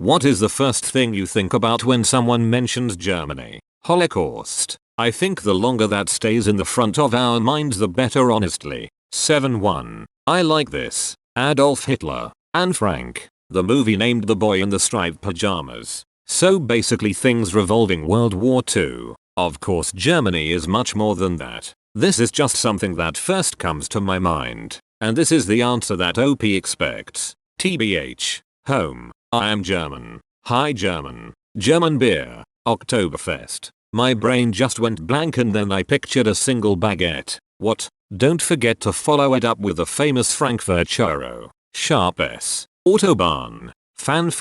What is the first thing you think about when someone mentions Germany? Holocaust. I think the longer that stays in the front of our minds the better, honestly. 7-1. I like this. Adolf Hitler. Anne Frank. The movie named The Boy in the Striped Pajamas. So basically things revolving World War II. Of course Germany is much more than that. This is just something that first comes to my mind. And this is the answer that OP expects. TBH. Home. I am German. Hi German. German beer. Oktoberfest. My brain just went blank and then I pictured a single baguette. What? Don't forget to follow it up with the famous Frankfurt churro. Sharp S. Autobahn. Fan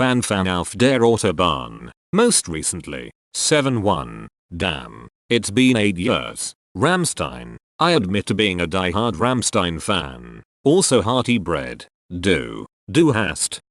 auf der Autobahn. Most recently. 7-1. Damn. It's been 8 years. Rammstein. I admit to being a die-hard Rammstein fan. Also hearty bread. Du hast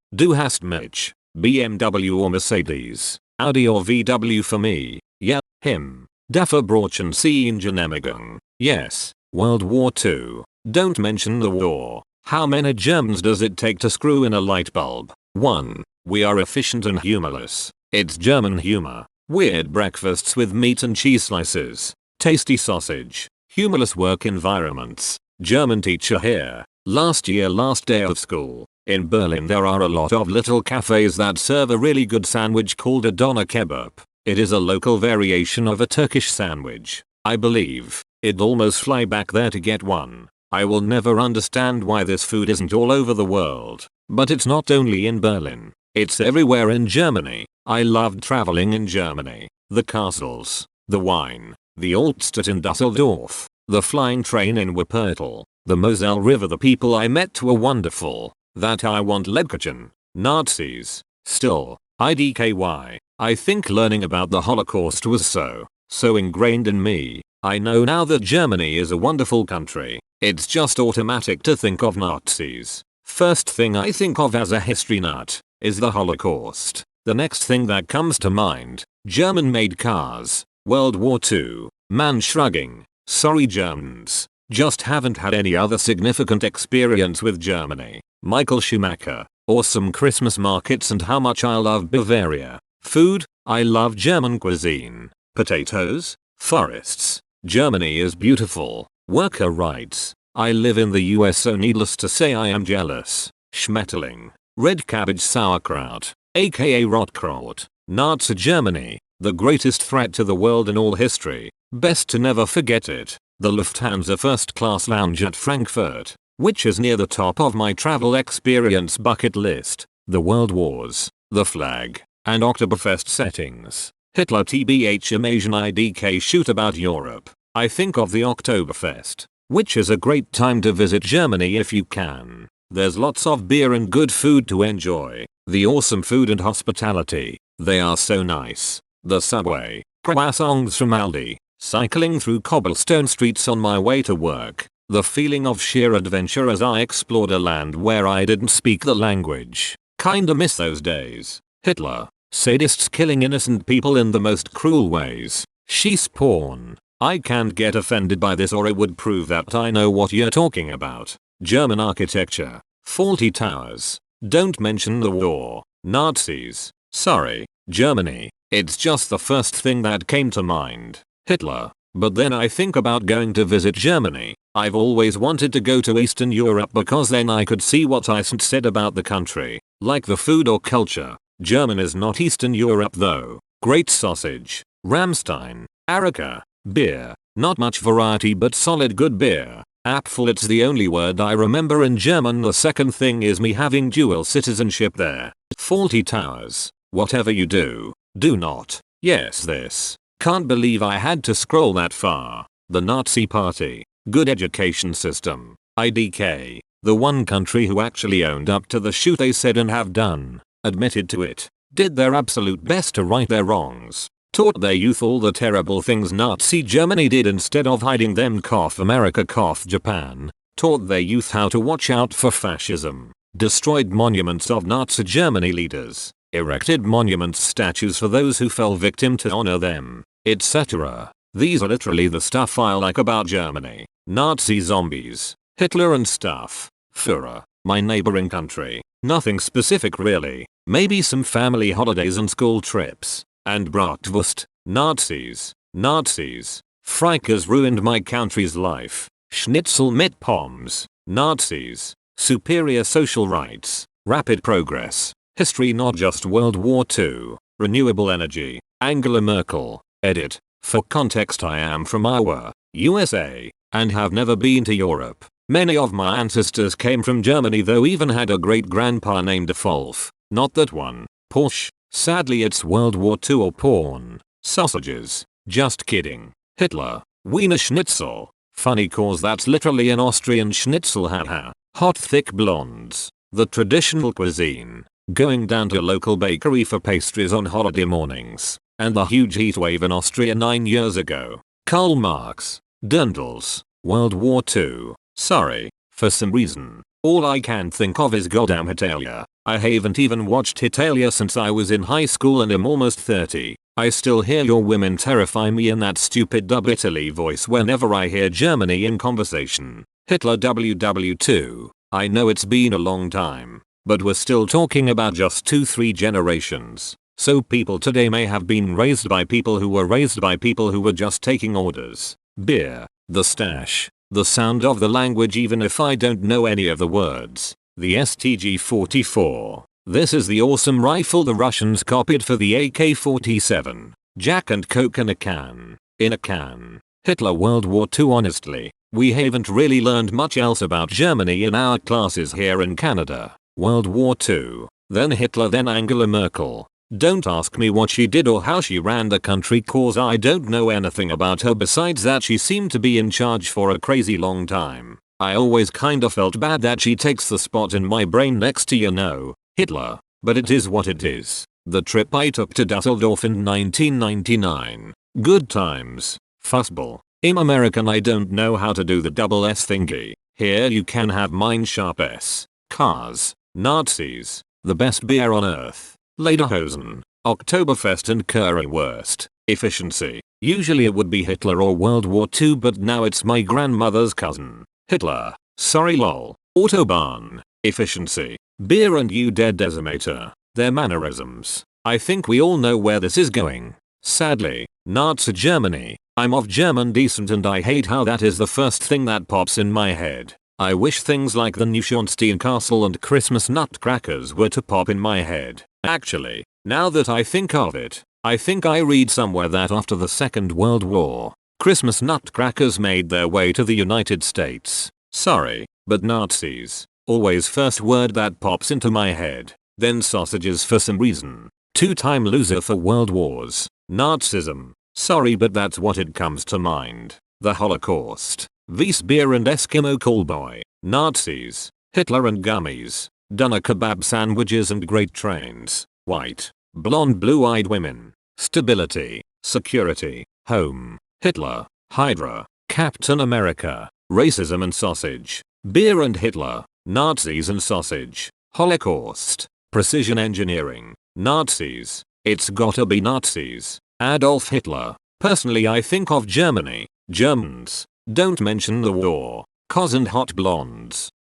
Mitch. BMW or Mercedes. Audi or VW for me. Yeah, him. Dafür brauchen Sie Genehmigung. Yes. World War II. Don't mention the war. How many Germans does it take to screw in a light bulb? 1. We are efficient and humorless. It's German humor. Weird breakfasts with meat and cheese slices. Tasty sausage. Humorless work environments. German teacher here. Last year, last day of school. In Berlin there are a lot of little cafes that serve a really good sandwich called a doner kebab. It is a local variation of a Turkish sandwich. I believe. I'd almost fly back there to get one. I will never understand why this food isn't all over the world. But it's not only in Berlin. It's everywhere in Germany. I loved traveling in Germany. The castles. The wine. The Altstadt in Dusseldorf. The flying train in Wuppertal. The Moselle River. The people I met were wonderful. That I want Ledkirchen. Nazis. Still. IDKY. I think learning about the Holocaust was so ingrained in me. I know now that Germany is a wonderful country. It's just automatic to think of Nazis. First thing I think of as a history nut is the Holocaust. The next thing that comes to mind, German-made cars. World War II. Man shrugging. Sorry Germans. Just haven't had any other significant experience with Germany. Michael Schumacher. Awesome Christmas markets and how much I love Bavaria. Food. I love German cuisine. Potatoes. Forests. Germany is beautiful. Worker rights. I live in the US so needless to say I am jealous. Schmetterling. Red cabbage sauerkraut. aka Rotkraut. Nazi Germany. The greatest threat to the world in all history. Best to never forget it. The Lufthansa first class lounge at Frankfurt. Which is near the top of my travel experience bucket list. The World Wars. The flag. And Oktoberfest settings. Hitler TBH Imagine IDK shoot about Europe. I think of the Oktoberfest. Which is a great time to visit Germany if you can. There's lots of beer and good food to enjoy. The awesome food and hospitality. They are so nice. The subway. Croissants from Aldi. Cycling through cobblestone streets on my way to work. The feeling of sheer adventure as I explored a land where I didn't speak the language. Kinda miss those days. Hitler. Sadists killing innocent people in the most cruel ways. She's porn. I can't get offended by this or it would prove that I know what you're talking about. German architecture. Faulty towers. Don't mention the war. Nazis. Sorry. Germany. It's just the first thing that came to mind. Hitler. But then I think about going to visit Germany. I've always wanted to go to Eastern Europe because then I could see what I said about the country. Like the food or culture. German is not Eastern Europe though. Great sausage. Rammstein. Areca. Beer. Not much variety but solid good beer. Apfel. It's the only word I remember in German. The second thing is me having dual citizenship there. Faulty towers. Whatever you do, do not. Yes this. Can't believe I had to scroll that far. The Nazi Party. Good education system. IDK. The one country who actually owned up to the shoot they said and have done. Admitted to it. Did their absolute best to right their wrongs. Taught their youth all the terrible things Nazi Germany did instead of hiding them. America. Japan. Taught their youth how to watch out for fascism. Destroyed monuments of Nazi Germany leaders. Erected monuments, statues for those who fell victim to honor them, etc. These are literally the stuff I like about Germany. Nazi zombies. Hitler and stuff. Führer. My neighboring country. Nothing specific really. Maybe some family holidays and school trips. And bratwurst. Nazis. Nazis. Frikers ruined my country's life. Schnitzel mit Pommes. Nazis. Superior social rights. Rapid progress. History not just World War II. Renewable energy. Angela Merkel. Edit. For context, I am from Iowa, USA, and have never been to Europe. Many of my ancestors came from Germany, though even had a great-grandpa named Adolf. Not that one. Porsche. Sadly it's World War II or porn. Sausages. Just kidding. Hitler. Wiener Schnitzel. Funny cause that's literally an Austrian schnitzel, haha. Hot thick blondes. The traditional cuisine. Going down to a local bakery for pastries on holiday mornings. And the huge heatwave in Austria 9 years ago. Karl Marx. Dirndls. World War II. Sorry. For some reason, all I can think of is goddamn Hitalia. I haven't even watched Hitalia since I was in high school and am almost 30. I still hear your women terrify me in that stupid dub Italy voice whenever I hear Germany in conversation. Hitler WW2. I know it's been a long time, but we're still talking about just 2-3 generations. So people today may have been raised by people who were raised by people who were just taking orders. Beer. The stash. The sound of the language even if I don't know any of the words. The STG-44. This is the awesome rifle the Russians copied for the AK-47. Jack and Coke in a can. In a can. Hitler World War II. Honestly, we haven't really learned much else about Germany in our classes here in Canada. World War II. Then Hitler, then Angela Merkel. Don't ask me what she did or how she ran the country, cause I don't know anything about her besides that she seemed to be in charge for a crazy long time. I always kinda felt bad that she takes the spot in my brain next to Hitler. But it is what it is. The trip I took to Dusseldorf in 1999. Good times. Fussball. I'm American, I don't know how to do the double S thingy. Here you can have mine sharp S. Cars. Nazis. The best beer on earth. Lederhosen. Oktoberfest and Currywurst. Efficiency. Usually it would be Hitler or World War II, but now it's my grandmother's cousin. Hitler. Sorry lol. Autobahn. Efficiency. Beer and you dead decimator. Their mannerisms. I think we all know where this is going. Sadly, Nazi Germany. I'm of German descent and I hate how that is the first thing that pops in my head. I wish things like the Neuschwanstein Castle and Christmas nutcrackers were to pop in my head. Actually, now that I think of it, I think I read somewhere that after the Second World War, Christmas nutcrackers made their way to the United States. Sorry, but Nazis. Always first word that pops into my head. Then sausages for some reason. Two-time loser for world wars. Nazism. Sorry, but that's what it comes to mind. The Holocaust. Weissbier and Eskimo callboy. Nazis. Hitler and gummies. Doner kebab sandwiches and great trains. White. Blonde blue-eyed women. Stability. Security. Home. Hitler. Hydra. Captain America. Racism and sausage. Beer and Hitler. Nazis and sausage. Holocaust. Precision engineering. Nazis. It's gotta be Nazis. Adolf Hitler. Personally I think of Germany. Germans. Don't mention the war. Cause and hot blondes.